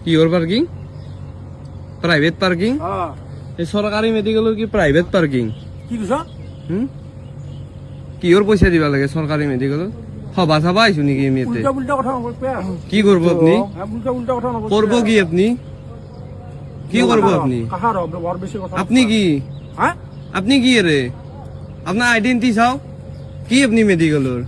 কিহৰ parking? Private parking? এই চৰকাৰী মেডিকেলৰ কি প্ৰাইভেট পাৰ্কিং? কি কৈছা? কিহৰ পইচা দিবা লাগে চৰকাৰী মেডিকেলত? সভা চাবা আহিছো নেকি আমি ইয়াতে? উল্টা উল্টা কথা নকবা। কি কৰিব আপুনি? উল্টা উল্টা কথা নকবা। করব কি আপনি? কি করব আপনি? কাহার হবে বড় বেশি কথা। আপনি কি? হ্যাঁ? আপনি কি রে? আপনার আইডেন্টি চাও? কি আপনি মেডিকেলৰ?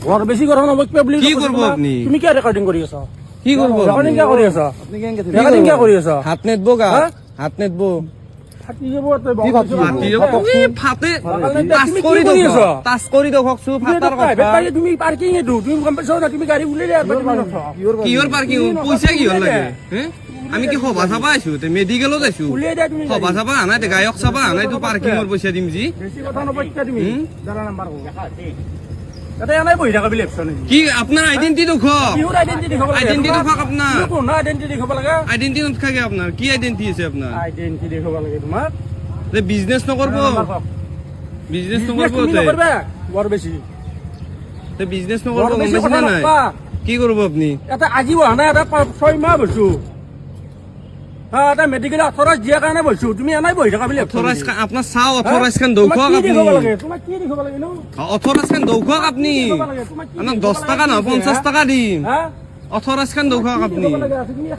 বড় বেশি কথা নকবা বলি। কি করব আপনি? তুমি কি রেকর্ডিং কৰি আছা? কি করব? রেকর্ডিং কি কৰি আছা? আপনি রেকর্ডিং কি কৰি আছা? হাত নেদবো গা? হাত নেদবো? ফাটি যাব তে কি ফাটি যাব? ফাটে টাচ কৰি টাচ কৰি দেখকছো ফাটাৰ কথা। তুমি পার্কিং এ তুমি গম পাইছো না তুমি গাড়ি উলাই আর কিহৰ পাৰ্কিং? পইচা কিহৰ লাগে? আমি কি সভা চাবা আইছো তে মেডিকেলত আইছো। উলাই দে তুমি সভা চাবা আনাই তে গায়ক চাবা আনাই তো পাৰ্কিংৰ পইচা দিম জি। বেশি কথা নকবা তুমি। জানা নাম্বার কো। এটা এনাই বহি থাকা বিলে অপশন নেকি? কি আপনার আইডেন্টি দেখক? কিহৰ আইডেন্টি দেখাব লাগে? আইডেন্টি দেখক আপনার। কোন আইডেন্টি দেখাব লাগে? আইডেন্টি নথাকে আপনার কি আইডেন্টি আছে আপনার? আইডেন্টি দেখাব লাগে তোমার। যে বিজনেস নকরব? বিজনেস নকরব তুমি তে? নকরবা বড় বেশি। তে বিজনেস নকরব বড় বেশি গম কথা পাইছেন না নাই? নকবা। কি করব আপনি? এটা আজি হোৱা নাই এটা 6 মাহ বসু। হ্যাঁ এটা মেডিকেল অথরাইজ দিয়াৰ কাৰণে বসু। তুমি এনাই বহি থাকা বিলে অথরাইজ আপনার চাও অথরাইজ খান দৌখক আপনি। দেখাব লাগে? তোমাক কি দেখাব লাগে নো? অথরাইজ খান দৌখক আপনি। আপনার 10 টাকা না 50 টাকা দিম। হ্যাঁ? অথরাইজ খান দৌখক আপনি। দেখাব লাগে? তুমি